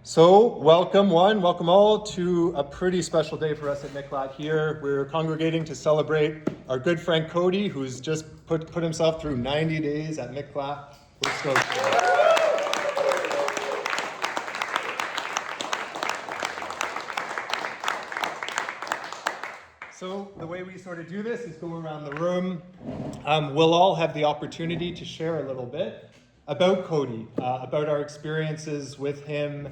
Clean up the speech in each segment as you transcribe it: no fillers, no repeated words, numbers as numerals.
So welcome all to a pretty special day for us at Miklat here. We're congregating to celebrate our good friend Cody, who's just put himself through 90 days at Miklat. We're stoked. So the way we sort of do this is go around the room. We'll all have the opportunity to share a little bit about Cody, about our experiences with him,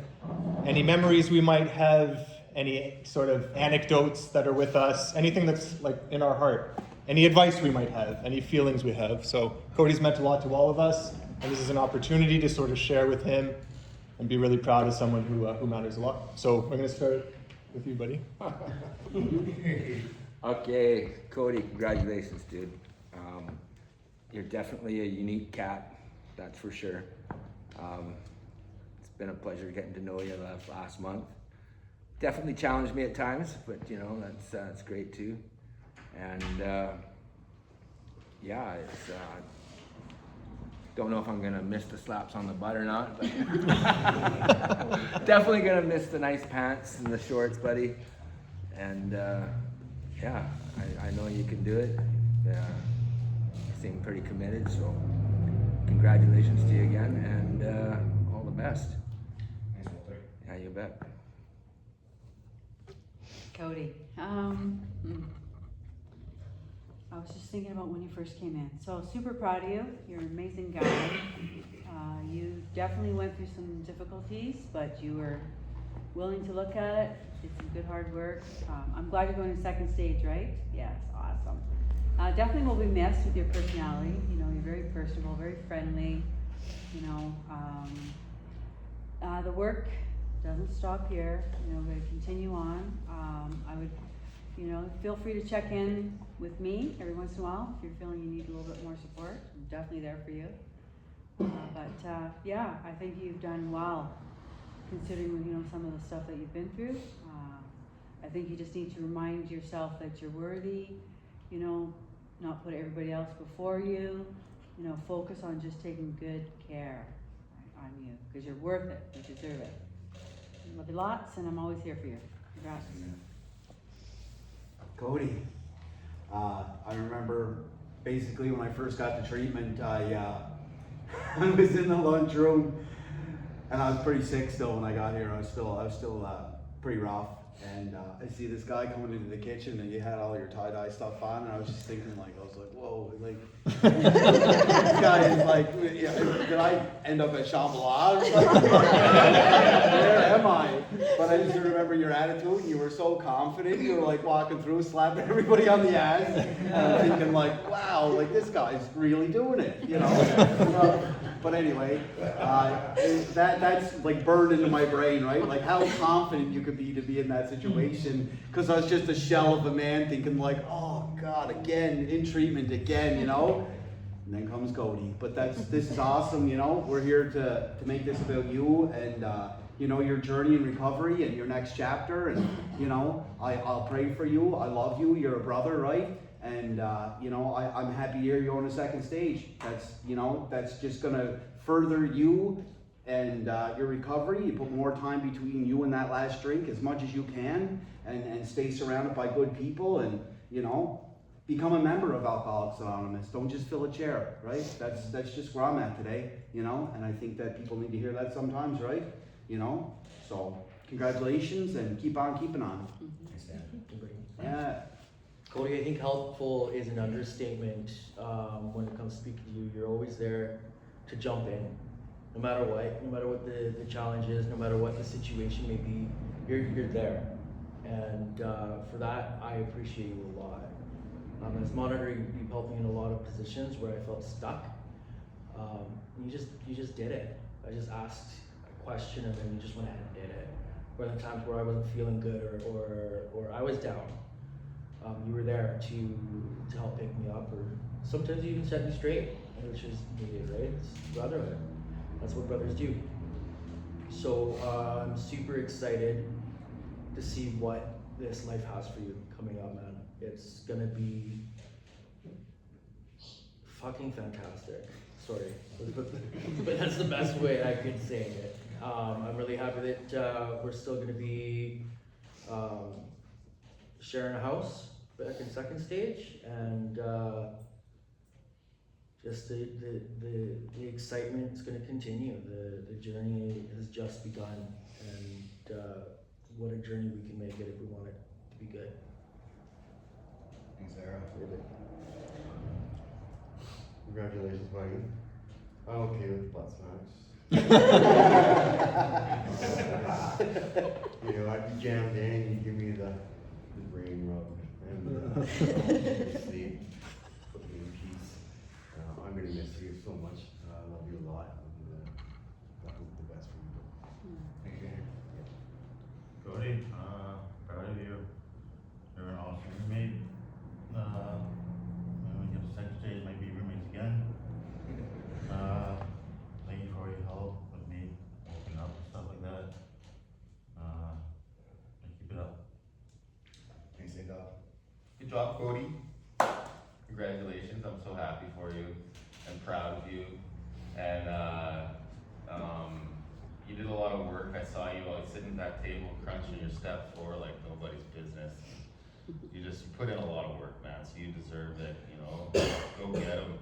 any memories we might have, any sort of anecdotes that are with us, anything that's like in our heart, any advice we might have, any feelings we have. So Cody's meant a lot to all of us, and this is an opportunity to sort of share with him and be really proud of someone who matters a lot. So I'm going to start with you, buddy. Okay, Cody, congratulations, dude. You're definitely a unique cat, that's for sure. It's been a pleasure getting to know you the last month. Definitely challenged me at times, but you know, that's great too. And yeah, it's don't know if I'm gonna miss the slaps on the butt or not, but definitely gonna miss the nice pants and the shorts, buddy. And yeah, I know you can do it. You seem pretty committed, so congratulations to you again, and all the best. Thanks, Walter. Yeah, you bet. Cody, I was just thinking about when you first came in. So super proud of you. You're an amazing guy. You definitely went through some difficulties, but you were willing to look at it, did some good hard work. I'm glad you're going to second stage, right? Yes, awesome. Definitely will be missed with your personality. You know, you're very personable, very friendly. You know, the work doesn't stop here. You know, we're going to continue on. I would, you know, feel free to check in with me every once in a while if you're feeling you need a little bit more support. I'm definitely there for you. Yeah, I think you've done well considering, you know, some of the stuff that you've been through. I think you just need to remind yourself that you're worthy, you know, not put everybody else before you, you know, focus on just taking good care on you, because you're worth it, you deserve it. Love you lots, and I'm always here for you. Congrats. Cody, I remember basically when I first got the treatment, I was in the lunchroom, and I was pretty sick still when I got here. I was still pretty rough. And I see this guy coming into the kitchen, and you had all your tie-dye stuff on, and I was just thinking, like, I was like, whoa, like, this guy is like, yeah, did I end up at Shambhala? Where am I? But I just remember your attitude. You were so confident. You were like walking through, slapping everybody on the ass, and I'm thinking, like, wow, like this guy's really doing it, you know? But anyway, that's like burned into my brain, right? Like how confident you could be to be in that situation, because I was just a shell of a man thinking like, oh God, again, in treatment again, you know? And then comes Cody. But this is awesome, you know? We're here to make this about you and you know, your journey in recovery and your next chapter. And you know, I'll pray for you. I love you. You're a brother, right? And you know, I'm happy to hear you're on a second stage. That's, you know, that's just gonna further you and your recovery. You put more time between you and that last drink as much as you can, and stay surrounded by good people, and you know, become a member of Alcoholics Anonymous. Don't just fill a chair, right? That's just where I'm at today, you know, and I think that people need to hear that sometimes, right? You know, so congratulations and keep on keeping on. Thanks, Dan. Yeah. Cody, I think helpful is an understatement when it comes to speaking to you. You're always there to jump in, no matter what the challenge is, no matter what the situation may be, you're there. And for that, I appreciate you a lot. As monitor, you've helped me in a lot of positions where I felt stuck. You just did it. I just asked a question and then you just went ahead and did it. Or the times where I wasn't feeling good or I was down. You were there to help pick me up, or sometimes you even set me straight, which is needed, right? It's brotherhood. That's what brothers do. So I'm super excited to see what this life has for you coming up, man. It's gonna be fucking fantastic. Sorry, but that's the best way I could say it. I'm really happy that we're still going to be sharing a house back in second stage, and just the excitement is going to continue. The journey has just begun, and what a journey we can make it if we want it to be good. Thanks, Sarah. Congratulations, buddy. I'm okay with butt smacks. You know, I'd be jammed in, you give me the brain rub, and sleep, put me in peace. I'm gonna miss you so much. I love you a lot. And, I hope the best for you. Thank you. Cody, proud of you. You're an awesome roommate. When you get to second stage, might be roommates again. Thank you for your help with me, opening up and stuff like that. Keep it up. Thanks, Adolf. Good job, Cody. Congratulations, I'm so happy for you and proud of you. And you did a lot of work. I saw you like sitting at that table crunching your step 4 like nobody's business. You put in a lot of work, man, so you deserve it, you know. Go get them,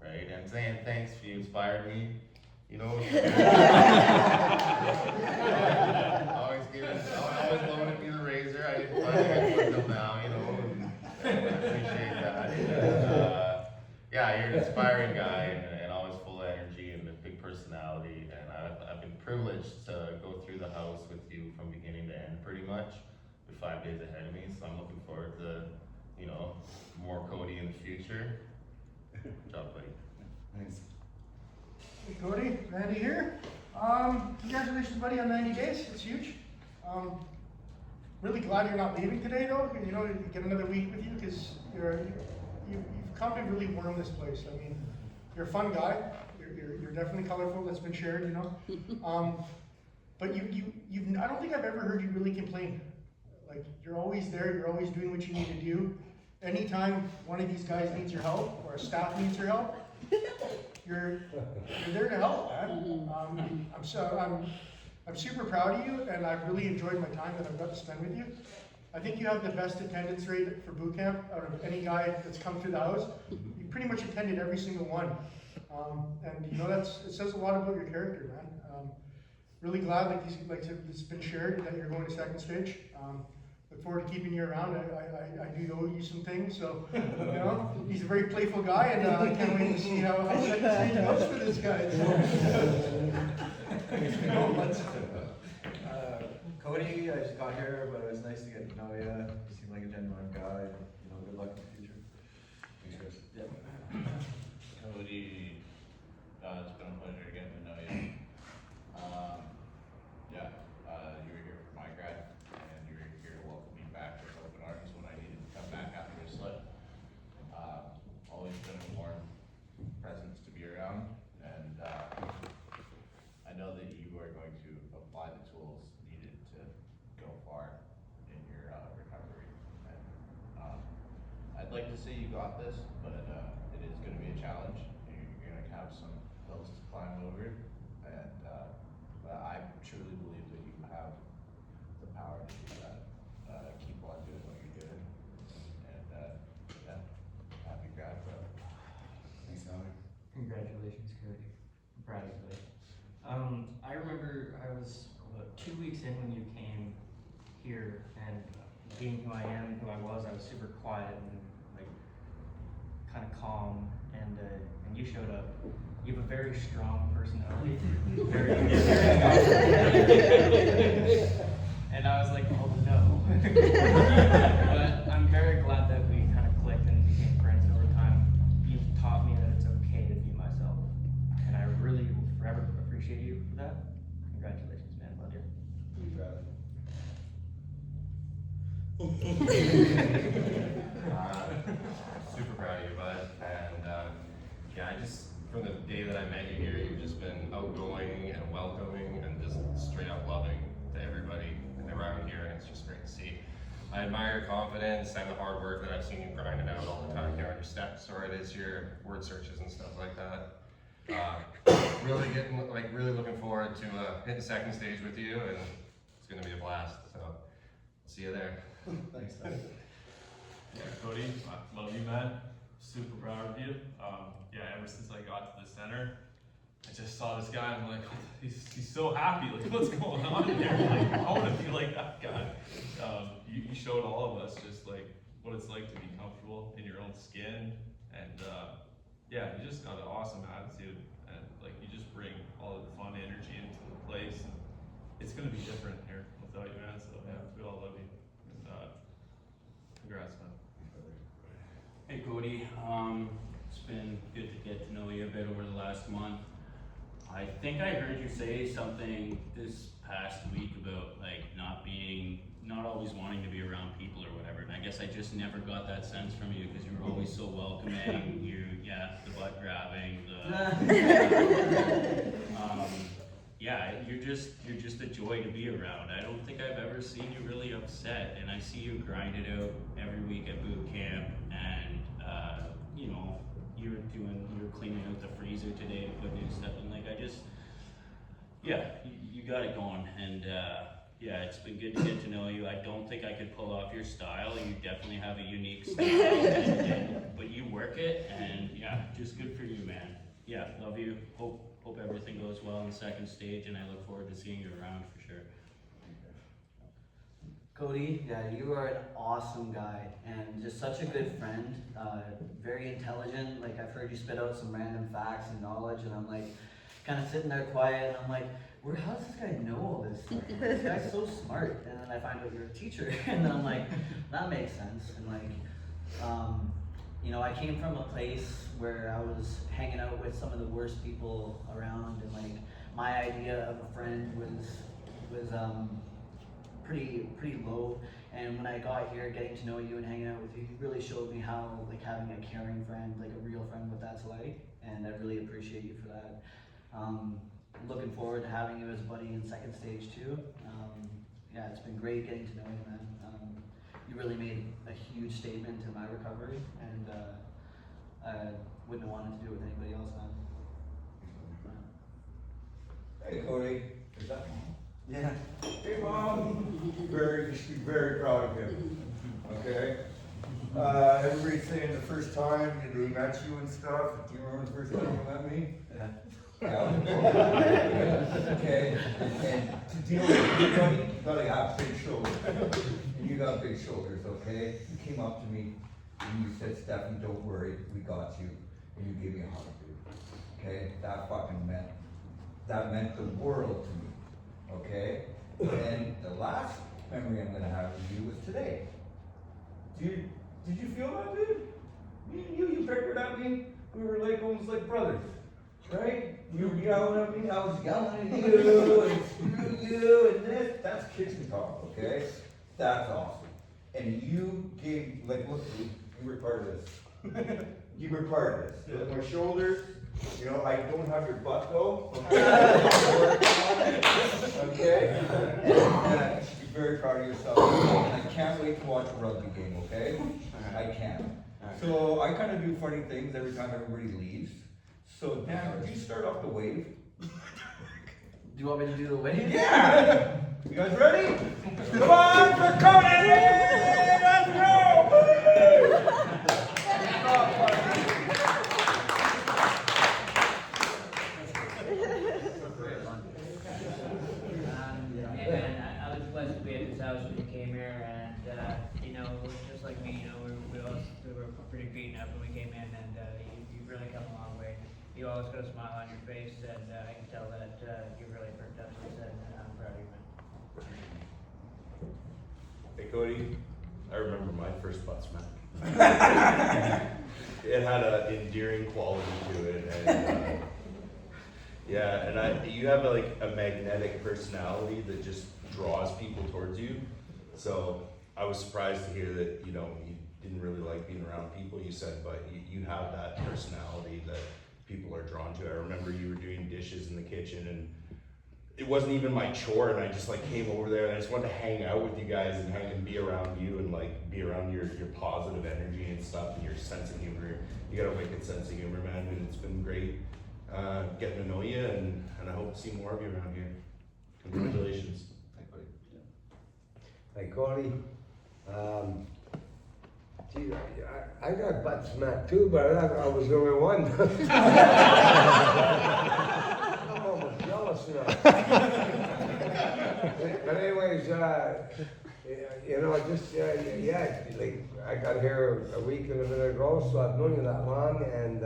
right? And saying thanks, you inspired me, you know. always loaning me the razor. I didn't find it until now, you know. And I appreciate that. And, yeah, you're an inspiring guy and always full of energy and a big personality. And I've been privileged to go through the house with you from beginning to end, pretty much. You're 5 days ahead of me, so I'm looking forward to, you know, more Cody in the future. Good job, buddy. Thanks. Hey Cody, Randy here. Congratulations, buddy, on 90 days. It's huge. Really glad you're not leaving today, though. You know, you get another week with you because you've come to really warm this place. I mean, you're a fun guy. You're definitely colorful. That's been shared, you know. But I don't think I've ever heard you really complain. Like, you're always there. You're always doing what you need to do. Anytime one of these guys needs your help or staff needs your help, you're there to help, man. I'm super proud of you, and I've really enjoyed my time that I've got to spend with you. I think you have the best attendance rate for boot camp out of any guy that's come through the house. You pretty much attended every single one, and you know it says a lot about your character, man. Really glad, like it's been shared, that you're going to second stage. Look forward to keeping you around. I do owe you some things, so you know he's a very playful guy, and I can't wait to see how second stage goes for this guy. Cody, I just got here, but it was nice to get to know you. You seem like a genuine guy. You know, good luck in the future. Thanks, Chris. Yep. Cody, it's been a pleasure getting to know you. You were here for my grad, and you were here to welcome me back with open arms when I needed to come back after a slip. Always been a warm presence to be around, and I know that you are going to apply the tools needed to go far in your recovery. And I'd like to say you got this, but it is going to be a challenge. You're going to have some hills to climb over, and but I truly believe that you have the power to do that. Keep on doing what you're doing, and yeah, happy grad, bro. Thanks, Alan. Congratulations, Cody. I'm proud of you. I remember I was about 2 weeks in when you came here, and being who I am and who I was super quiet and like kind of calm, and you showed up. You have a very strong personality. And I was like, oh no. But I'm very glad that we kind of clicked and became friends over time. You've taught me that it's okay to be myself, and I really will forever appreciate you for that. Congratulations, man. Love you. Super proud of you, bud. And yeah, from the day that I met you here, you've just been outgoing and welcoming and just straight up loving to everybody around here, and it's just great to see. I admire your confidence and the hard work that I've seen you grinding out all the time here on your steps, or it is your word searches and stuff like that. Really looking forward to hitting second stage with you, and it's gonna be a blast. So, see you there. Thanks, man. Yeah, Cody, I love you, man. Super proud of you. Yeah, ever since I got to the center, I just saw this guy and I'm like, he's so happy. Like, what's going on there? Like, I want to be like that guy. You showed all of us just like what it's like to be comfortable in your own skin, and yeah, you just got an awesome attitude, and like you just bring all the fun energy into the place. And it's gonna be different here without you, man. So yeah, we all love you. And, congrats, man. Hey Cody, it's been good to get to know you a bit over the last month. I think I heard you say something this past week about like not always wanting to be around people or whatever, and I guess I just never got that sense from you because you were always so welcoming. The butt grabbing, yeah, you're just a joy to be around. I don't think I've ever seen you really upset, and I see you grind it out every week at boot camp, and you know, you were cleaning out the freezer today to put new stuff in. Like, you got it going, and yeah, it's been good to get to know you. I don't think I could pull off your style. You definitely have a unique style, but you work it, and yeah, just good for you, man. Yeah, love you. Hope everything goes well in the second stage, and I look forward to seeing you around for sure. Cody, yeah, you are an awesome guy and just such a good friend, very intelligent. Like, I've heard you spit out some random facts and knowledge, and I'm like, kind of sitting there quiet, and I'm like, how does this guy know all this stuff? This guy's so smart. And then I find out you're a teacher, and then I'm like, that makes sense. And like, you know, I came from a place where I was hanging out with some of the worst people around, and like, my idea of a friend was pretty low. And when I got here, getting to know you and hanging out with you, you really showed me how like having a caring friend, like a real friend, what that's like. And I really appreciate you for that. Looking forward to having you as a buddy in second stage too. Yeah, it's been great getting to know you, man. You really made a huge statement in my recovery, and I wouldn't have wanted to do it with anybody else, man. Hey Cody, is that mom? Yeah. Hey mom, you should be very proud of him. Okay. Everybody's saying the first time they met you and stuff. Do you remember the first time you met me? Yeah. Okay, and to deal with everybody, you gotta have big shoulders. And you got big shoulders, okay? You came up to me and you said, Stefan, don't worry, we got you. And you gave me a hug, dude. Okay? That meant the world to me. Okay? And the last memory I'm gonna have with you was today. Did you feel that, dude? Me and you pickered at me. We were like almost like brothers. Right? You were yelling at me, I was yelling at you, and screw you, and this. That's kitchen talk, okay? That's awesome. And you gave, like, look, you were part of this. You were part of this. Look, my shoulders, you know, I don't have your butt though. Okay? And you should be very proud of yourself. And I can't wait to watch a rugby game, okay? I can't. So I kind of do funny things every time everybody leaves. So, Dan, would you start off the wave? Do you want me to do the wave? Yeah! You guys ready? Come on for Cody! Let's go! Hey man, I was blessed to be at this house when you came here, and you know, just like me, you know, we were pretty beaten up when we came in, and you really come a long way. You always got a smile on your face, and I can tell that you really perked up since then, and I'm proud of you, man. Hey Cody, I remember my first butt smack. It had an endearing quality to it, and yeah, and you have like a magnetic personality that just draws people towards you. So I was surprised to hear that, you know, you didn't really like being around people, you said, but you have that personality that people are drawn to. I remember you were doing dishes in the kitchen, and it wasn't even my chore, and I just like came over there and I just wanted to hang out with you guys and hang and be around you and like be around your positive energy and stuff and your sense of humor. You got a wicked sense of humor, man, and it's been great getting to know you, and I hope to see more of you around here. Congratulations. Hey, Cody. Gee, I got butt smacked too, but I was the only one. I'm almost jealous now. But anyways, you know, yeah, like I got here a week and a bit ago, so I've known you that long, and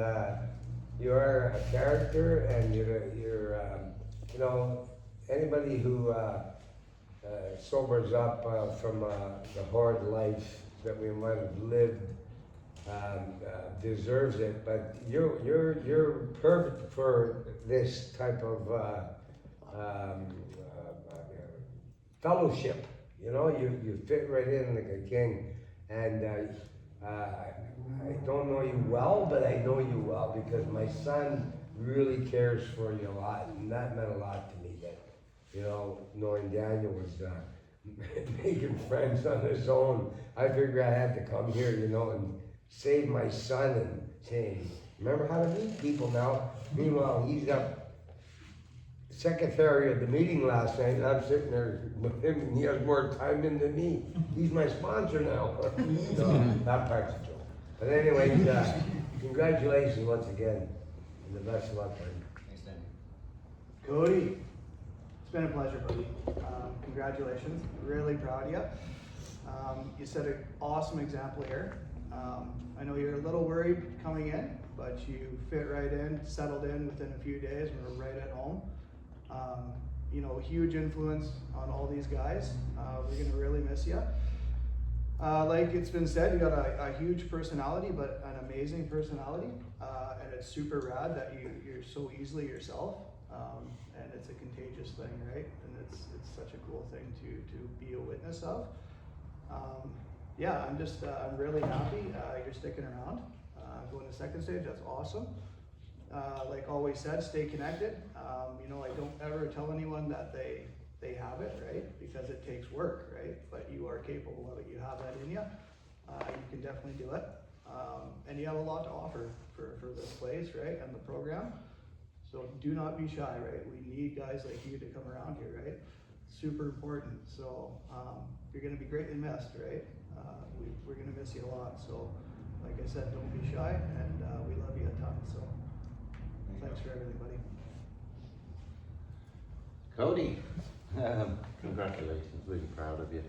you are a character, and you're you know, anybody who sobers up from the hard life that we might have lived deserves it. But you're perfect for this type of fellowship. You know, you fit right in like a king. And I don't know you well, but I know you well because my son really cares for you a lot, and that meant a lot to me. That, you know, knowing Daniel was making friends on his own, I figured I had to come here, you know, and save my son and saying, remember how to meet people now. Meanwhile, he's up secretary of the meeting last night, and I'm sitting there with him, and he has more time in than me. He's my sponsor now. No, that part's a joke. But anyways, congratulations once again, and the best of luck, buddy. Thanks, Danny. Cody, it's been a pleasure, buddy. Congratulations. Really proud of you. You set an awesome example here. I know you're a little worried coming in, but you fit right in, settled in within a few days, and we're right at home. You know, huge influence on all these guys. We're gonna really miss you. Like it's been said, you got a huge personality, but an amazing personality, and it's super rad that you're so easily yourself, and it's a contagious thing, right? And it's such a cool thing to be a witness of. Yeah, I'm really happy you're sticking around. Going to second stage, that's awesome. Like always said, stay connected. You know, I don't ever tell anyone that they have it, right? Because it takes work, right? But you are capable of it. You have that in you. You can definitely do it. And you have a lot to offer for this place, right? And the program. So do not be shy, right? We need guys like you to come around here, right? Super important. So you're going to be greatly missed, right? We're going to miss you a lot. So like I said, don't be shy, and we love you a ton. So thanks for everything, buddy. Cody, congratulations, really proud of you.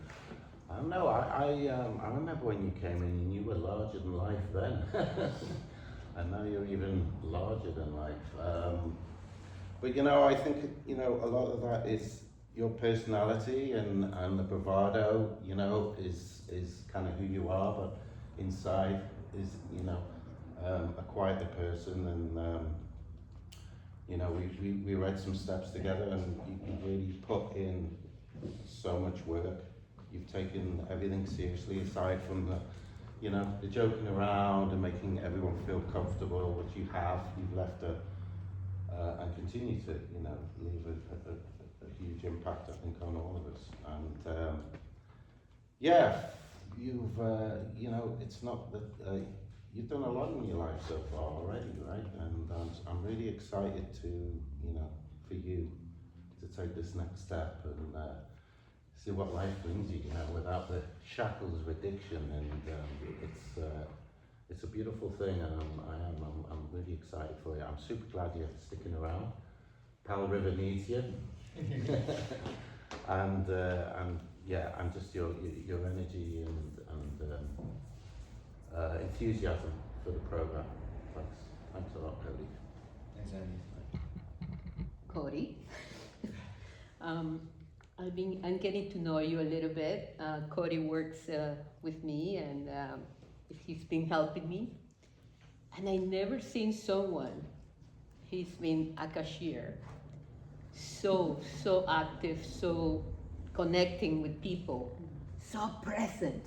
No, I remember when you came in and you were larger than life then. And now you're even larger than life. But you know, I think, you know, a lot of that is your personality and the bravado, you know, is kind of who you are, but inside is, you know, a quieter person. And you know, we read some steps together, and you really put in so much work. You've taken everything seriously, aside from the, you know, the joking around and making everyone feel comfortable, which you have. You've left and continue to, you know, leave a huge impact, I think, on all of us. And yeah, you've, you know, it's not that, you've done a lot in your life so far already, right? And I'm really excited to, you know, for you to take this next step and see what life brings you, you know, without the shackles of addiction. And it's a beautiful thing, and I'm really excited for you. I'm super glad you're sticking around. Pal River needs you. and yeah, and just your energy and enthusiasm for the program. Thanks a lot, Cody. Thanks, Andy. Cody. I'm getting to know you a little bit. Cody works with me, and he's been helping me. And I never seen someone. He's been a cashier, so active, so connecting with people, so present.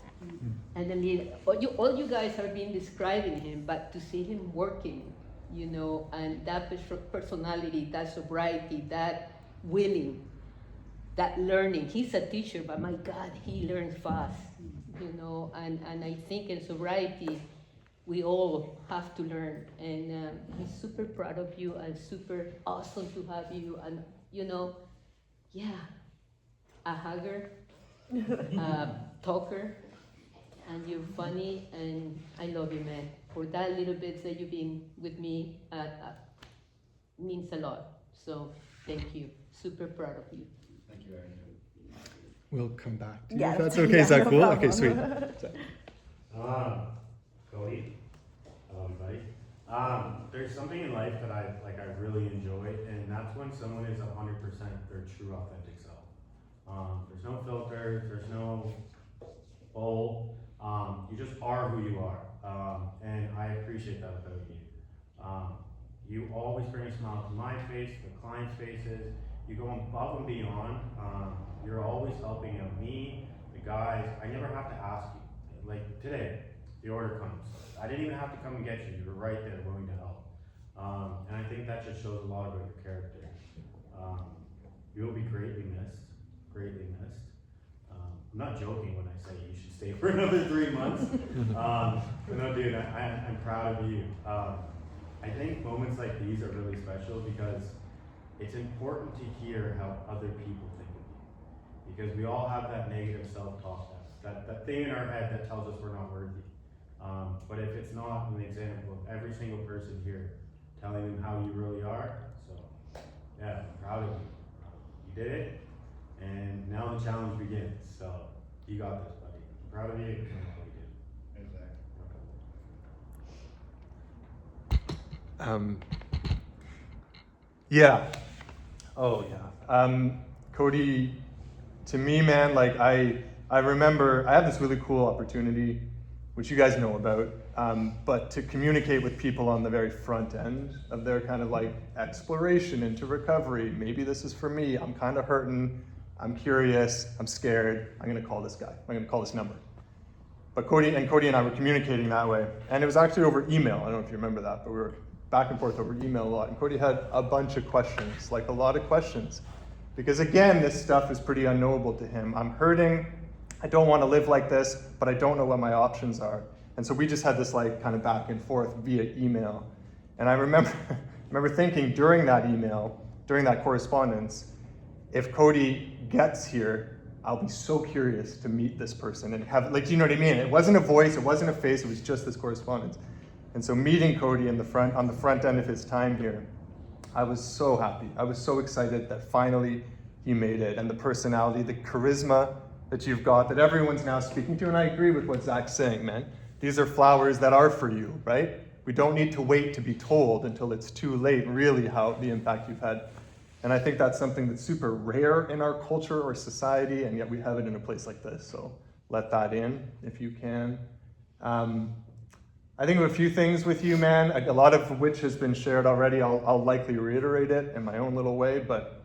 And I mean, all you guys have been describing him, but to see him working, you know, and that personality, that sobriety, that willing, that learning. He's a teacher, but my God, he learns fast, you know, and I think in sobriety, we all have to learn. And I'm super proud of you and super awesome to have you. And a hugger, a talker, and you're funny, and I love you, man. For that little bit that you've been with me, means a lot. So thank you. Super proud of you. Thank you, Aaron. We'll come back to you Yeah, if that's yeah, okay. Is that no cool? problem. Okay, sweet. Cody, buddy. There's something in life that I really enjoy, and that's when someone is 100% their true authentic self. There's no filter, there's no bull. You just are who you are, and I appreciate that about you. You always bring a smile to my face, the clients' faces. You go above and beyond. You're always helping out me, the guys. I never have to ask you. Like today, the order comes. I didn't even have to come and get you. You were right there, willing to help. And I think that just shows a lot about your character. You will be greatly missed. Greatly missed. I'm not joking when I say you should stay for another 3 months. But no, dude, I'm proud of you. I think moments like these are really special because it's important to hear how other people think of you. Because we all have that negative self-talk, that thing in our head that tells us we're not worthy. But if it's not an example of every single person here telling them how you really are, so yeah, I'm proud of you. You did it, and now the challenge begins. So you got this, buddy. I'm proud of you. And what you did. Yeah. Oh yeah. Cody, to me, man, like I remember I have this really cool opportunity, which you guys know about, but to communicate with people on the very front end of their kind of like exploration into recovery. Maybe this is for me. I'm kind of hurting. I'm curious. I'm scared. I'm gonna call this guy. I'm gonna call this number. But Cody and I were communicating that way, and it was actually over email. I don't know if you remember that, but we were back and forth over email a lot. And Cody had a bunch of questions, like a lot of questions, because again, this stuff is pretty unknowable to him. I'm hurting. I don't want to live like this, but I don't know what my options are. And so we just had this like kind of back and forth via email. And I remember thinking during that email, during that correspondence, if Cody gets here, I'll be so curious to meet this person and have, like, you know what I mean? It wasn't a voice, it wasn't a face, it was just this correspondence. And so meeting Cody on the front end of his time here, I was so happy. I was so excited that finally he made it. And the personality, the charisma that you've got, that everyone's now speaking to. And I agree with what Zach's saying, man. These are flowers that are for you, right? We don't need to wait to be told until it's too late, really, how the impact you've had. And I think that's something that's super rare in our culture or society, and yet we have it in a place like this. So let that in if you can. I think of a few things with you, man, a lot of which has been shared already. I'll likely reiterate it in my own little way, but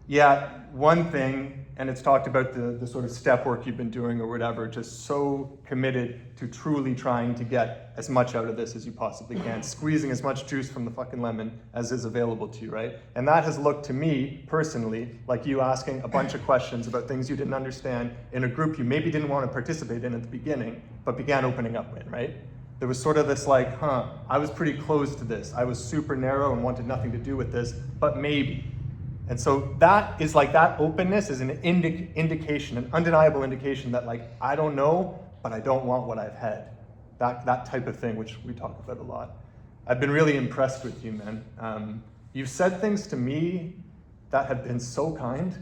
yeah, one thing, and it's talked about the sort of step work you've been doing or whatever, just so committed to truly trying to get as much out of this as you possibly can, squeezing as much juice from the fucking lemon as is available to you, right? And that has looked to me, personally, like you asking a bunch of questions about things you didn't understand in a group you maybe didn't want to participate in at the beginning, but began opening up in, right? There was sort of this like, I was pretty closed to this. I was super narrow and wanted nothing to do with this, but maybe. And so that is like, that openness is an indication, an undeniable indication that like, I don't know, but I don't want what I've had. That type of thing, which we talk about a lot. I've been really impressed with you, man. You've said things to me that have been so kind,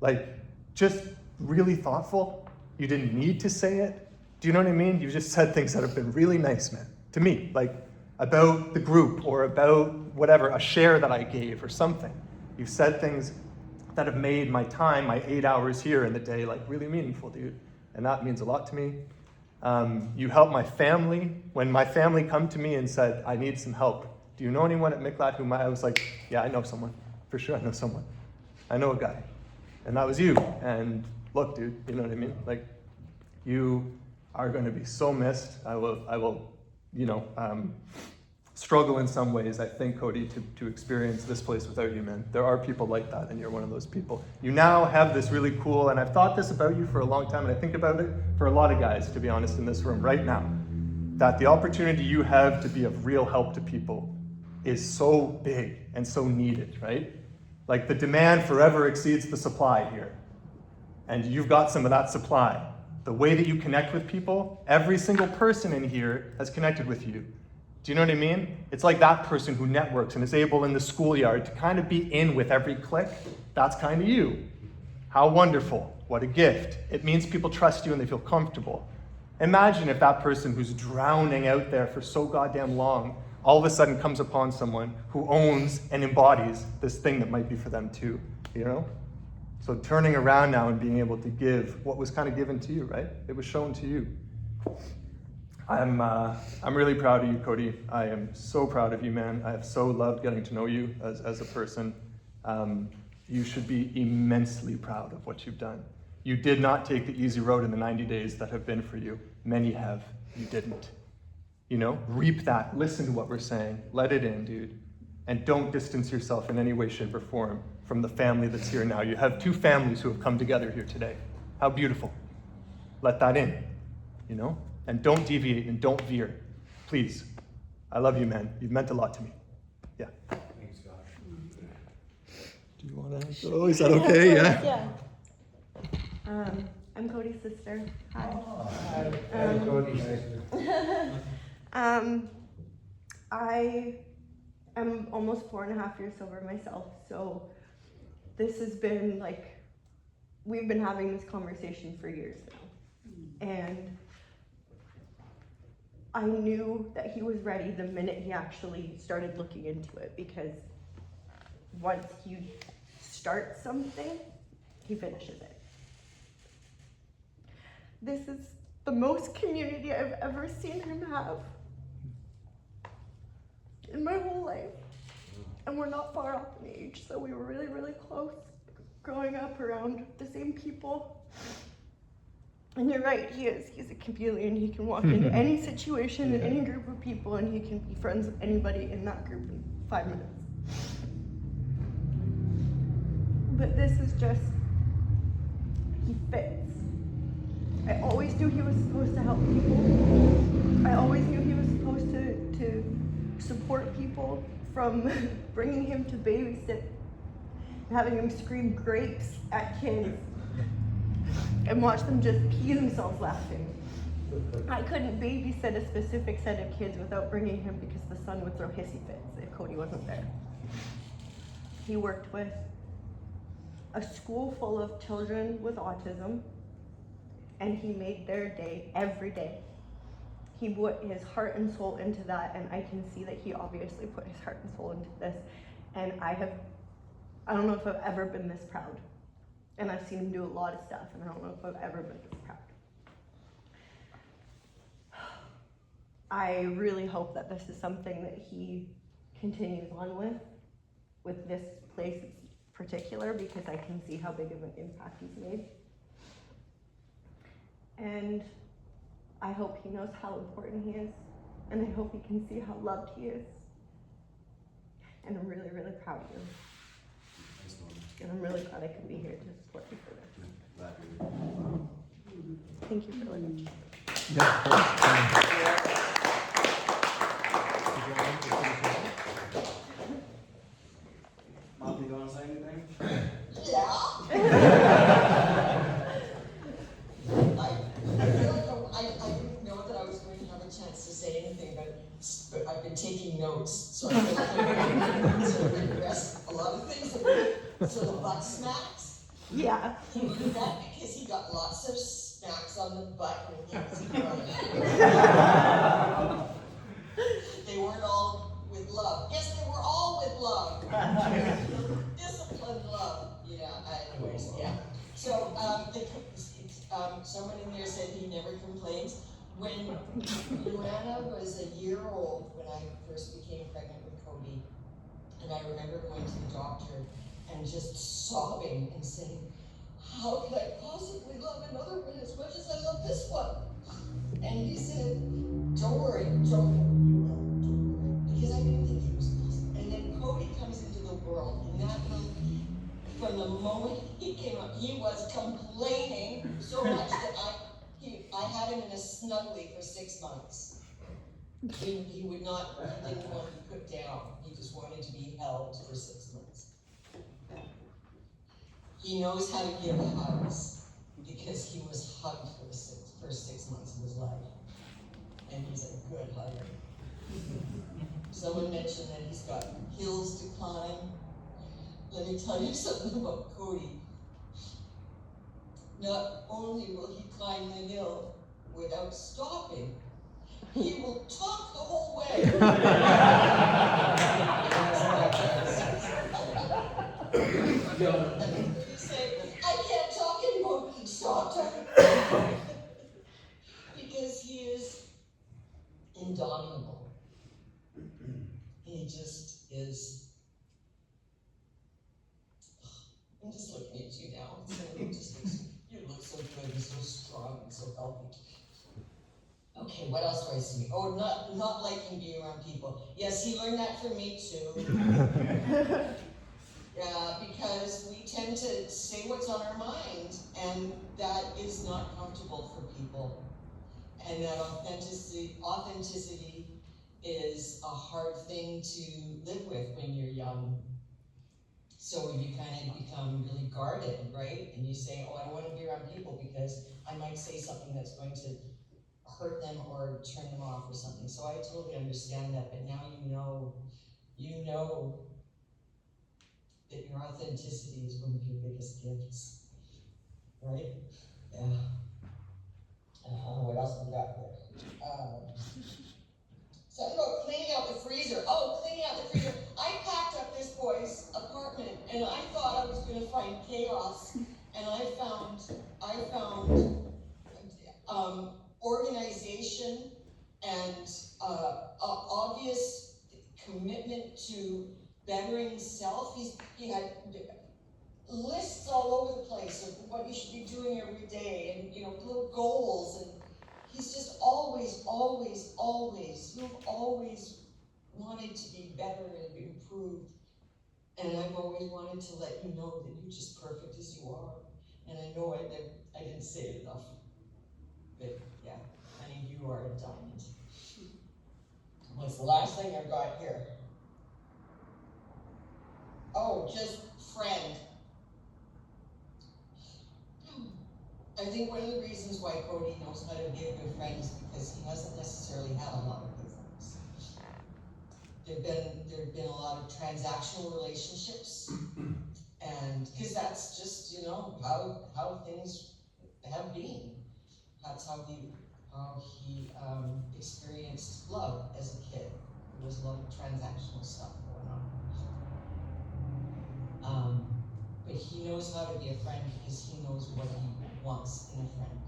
like just really thoughtful. You didn't need to say it. Do you know what I mean? You've just said things that have been really nice, man, to me, like about the group or about whatever, a share that I gave or something. You've said things that have made my time, my 8 hours here in the day, like really meaningful, dude. And that means a lot to me. You helped my family. When my family come to me and said, I need some help. Do you know anyone at Miklat who I was like, yeah, I know someone. For sure, I know someone. I know a guy. And that was you. And look, dude, you know what I mean? Like, you are going to be so missed. I will, struggle in some ways, I think, Cody, to experience this place without you, man. There are people like that, and you're one of those people. You now have this really cool, and I've thought this about you for a long time, and I think about it for a lot of guys, to be honest, in this room right now. that the opportunity you have to be of real help to people is so big and so needed, right? Like the demand forever exceeds the supply here. And you've got some of that supply. The way that you connect with people, every single person in here has connected with you. Do you know what I mean? It's like that person who networks and is able in the schoolyard to kind of be in with every click. That's kind of you. How wonderful. What a gift. It means people trust you and they feel comfortable. Imagine if that person who's drowning out there for so goddamn long all of a sudden comes upon someone who owns and embodies this thing that might be for them too, you know? So turning around now and being able to give what was kind of given to you, right? It was shown to you. I'm really proud of you, Cody. I am so proud of you, man. I have so loved getting to know you as a person. You should be immensely proud of what you've done. You did not take the easy road in the 90 days that have been for you. Many have. You didn't. You know, reap that. Listen to what we're saying. Let it in, dude. And don't distance yourself in any way, shape, or form from the family that's here now. You have two families who have come together here today. How beautiful. Let that in, you know? And don't deviate and don't veer. Please. I love you, man. You've meant a lot to me. Yeah. Thanks, God. Do you want to go? Is that okay? Yeah. I'm Cody's sister. Hi. Hi, Cody's sister. I am almost 4.5 years sober myself, so this has been like, we've been having this conversation for years now. And I knew that he was ready the minute he actually started looking into it, because once you start something, he finishes it. This is the most community I've ever seen him have in my whole life. And we're not far off in age, so we were really, really close growing up around the same people. And you're right, he's a chameleon. He can walk into any situation in any group of people, and he can be friends with anybody in that group in 5 minutes. But this is just, he fits. I always knew he was supposed to help people. I always knew he was supposed to support people, from bringing him to babysit, having him scream grapes at kids, and watch them just pee themselves laughing. I couldn't babysit a specific set of kids without bringing him, because the son would throw hissy fits if Cody wasn't there. He worked with a school full of children with autism, and he made their day every day. He put his heart and soul into that, and I can see that he obviously put his heart and soul into this. And I don't know if I've ever been this proud. And I've seen him do a lot of stuff, and I don't know if I've ever been this proud. I really hope that this is something that he continues on with this place in particular, because I can see how big of an impact he's made. And I hope he knows how important he is, and I hope he can see how loved he is. And I'm really, really proud of you. And I'm really glad I could be here to support you for this. Thank you for listening. Mom, you want to say anything? I didn't know that I was going to have a chance to say anything, but I've been taking notes, so I feel like I'm going to address a lot of things. So the butt smacks? Yeah. Is that because he got lots of smacks on the butt when he was growing up? They weren't all with love. Yes, they were all with love. Disciplined love. Yeah, anyways, yeah. So, someone in there said he never complains. When Luana was a year old, when I first became pregnant with Cody, and I remember going to the doctor and just sobbing and saying, how could I possibly love another one as much as I love this one? And he said, don't worry, don't worry, because I didn't think it was possible. And then Cody comes into the world, and that little, from the moment he came up, he was complaining so much that I had him in a snuggly for 6 months. He would not, he didn't want to be put down, he just wanted to be held for 6 months. He knows how to give hugs because he was hugged for the first 6 months of his life. And he's a good hugger. Someone mentioned that he's got hills to climb. Let me tell you something about Cody. Not only will he climb the hill without stopping, he will talk the whole way. You say, I can't talk anymore. Stop talking. Because he is indomitable. He just is. I'm just looking at you now. You look so good and so strong and so healthy. Okay, what else do I see? Oh, not liking being around people. Yes, he learned that from me too. Yeah, because we tend to say what's on our mind, and that is not comfortable for people. And that authenticity is a hard thing to live with when you're young. So you kind of become really guarded, right? And you say, oh, I don't want to be around people because I might say something that's going to hurt them or turn them off or something. So I totally understand that, but now you know that your authenticity is one of your biggest gifts, right? Yeah. What else have we got here? Something about cleaning out the freezer. Oh, cleaning out the freezer. I packed up this boy's apartment, and I thought I was going to find chaos, and I found organization and obvious commitment to bettering self. He had lists all over the place of what you should be doing every day, and little goals, and he's just always you've always wanted to be better and improved. And I've always wanted to let you know that you're just perfect as you are. And I know I didn't say it enough. But yeah, I mean, you are a diamond. What's the last thing I've got here? Oh, just friend. I think one of the reasons why Cody knows how to be a good friend is because he hasn't necessarily had a lot of good friends. There've been a lot of transactional relationships, and because that's just how things have been. That's how he experienced love as a kid. There was a lot of transactional stuff going on. But he knows how to be a friend because he knows what he wants in a friend.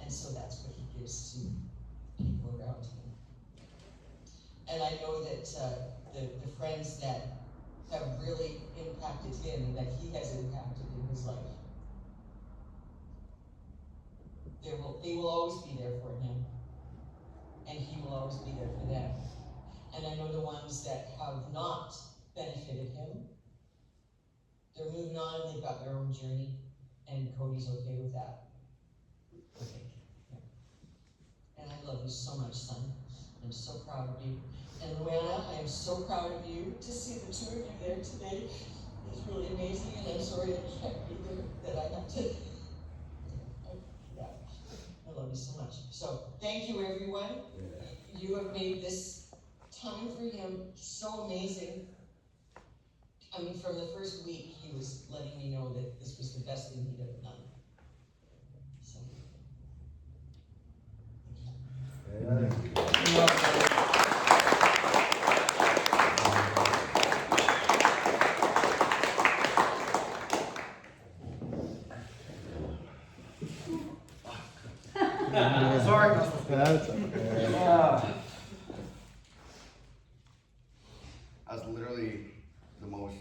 And so that's what he gives to people around him. And I know that the friends that have really impacted him and that he has impacted in his life, they will always be there for him. And he will always be there for them. And I know the ones that have not benefited him, they're moving on, they've got their own journey, and Cody's okay with that. Okay. Yeah. And I love you so much, son. I'm so proud of you. And Luana, I am so proud of you. To see the two of you there today is really amazing, and I'm sorry I can't be there, that I have to. Yeah, I love you so much. So thank you, everyone. Yeah. You have made this time for him so amazing. I mean, from the first week, he was letting me know that this was the best thing he'd ever done. So. Sorry. That's okay. That's literally the most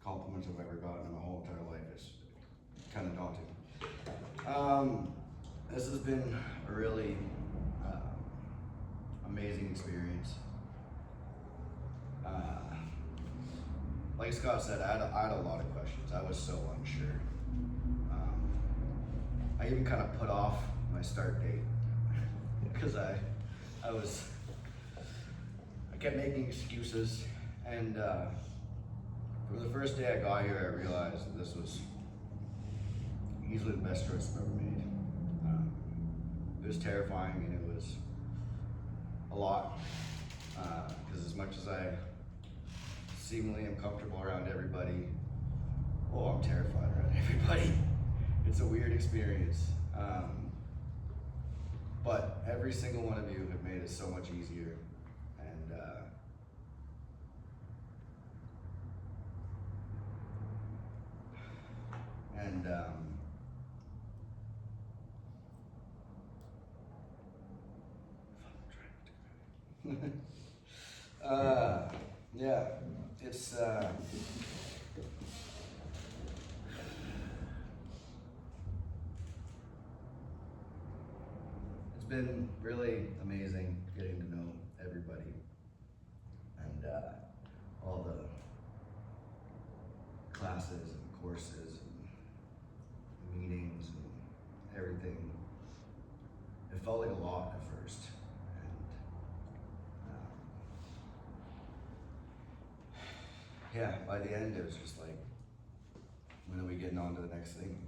compliments I've ever gotten in my whole entire life. It's kind of daunting. This has been a really amazing experience. Like Scott said, I had a lot of questions. I was so unsure. I even kind of put off my start date because I was kept making excuses, and from the first day I got here, I realized that this was easily the best choice I've ever made. It was terrifying, and it was a lot, because as much as I seemingly am comfortable around everybody, oh, I'm terrified around everybody. It's a weird experience. But every single one of you have made it so much easier. And yeah, it's been really amazing getting to know everybody and all the classes and courses and meetings and everything. It felt like a lot at first, and yeah, by the end it was just like, when are we getting on to the next thing?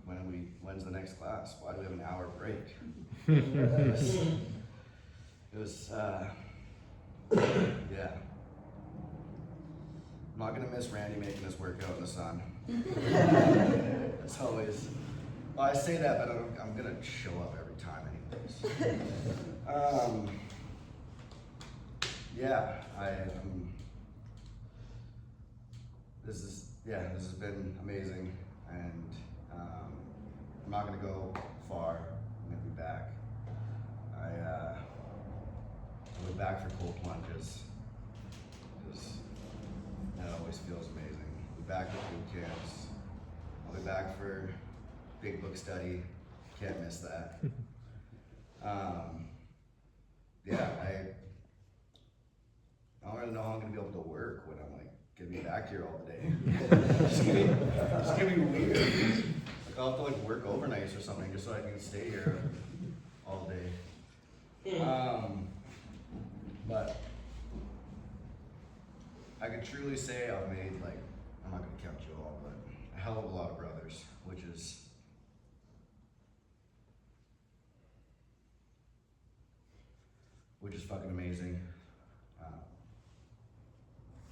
When's the next class? Why do we have an hour break? It was yeah. I'm not gonna miss Randy making us work out in the sun. It's always, well, I say that, but I'm gonna show up every time anyways. Yeah, this has been amazing, and I'm not gonna go far. I'm gonna be back. I went back for cold plunges because that always feels amazing. I'll be back with boot camps. I'll be back for big book study. Can't miss that. Yeah, I don't really know how I'm gonna be able to work when I'm like gonna be back here all day. It's gonna be weird. Like I'll have to like work overnights or something just so I can stay here all day. But I could truly say I've made, like, I'm not gonna count you all, but a hell of a lot of brothers, which is fucking amazing.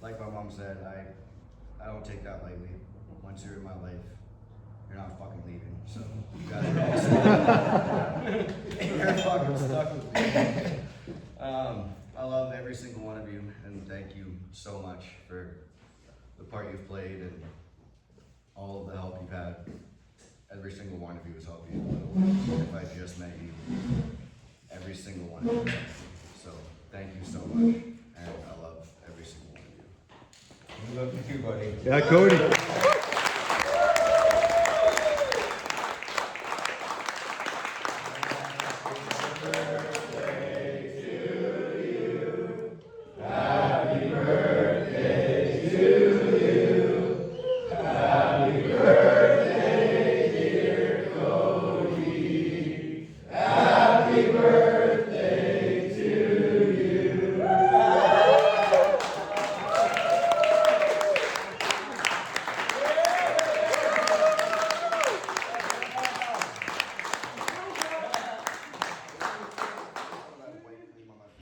Like my mom said, I don't take that lightly. Once you're in my life, you're not fucking leaving. So you guys are all stuck. You're fucking stuck with me. I love every single one of you, and thank you so much for the part you've played and all of the help you've had. Every single one of you has helped you a little bit. If I just met you, every single one of you. So thank you so much, and I love every single one of you. Yeah, Cody.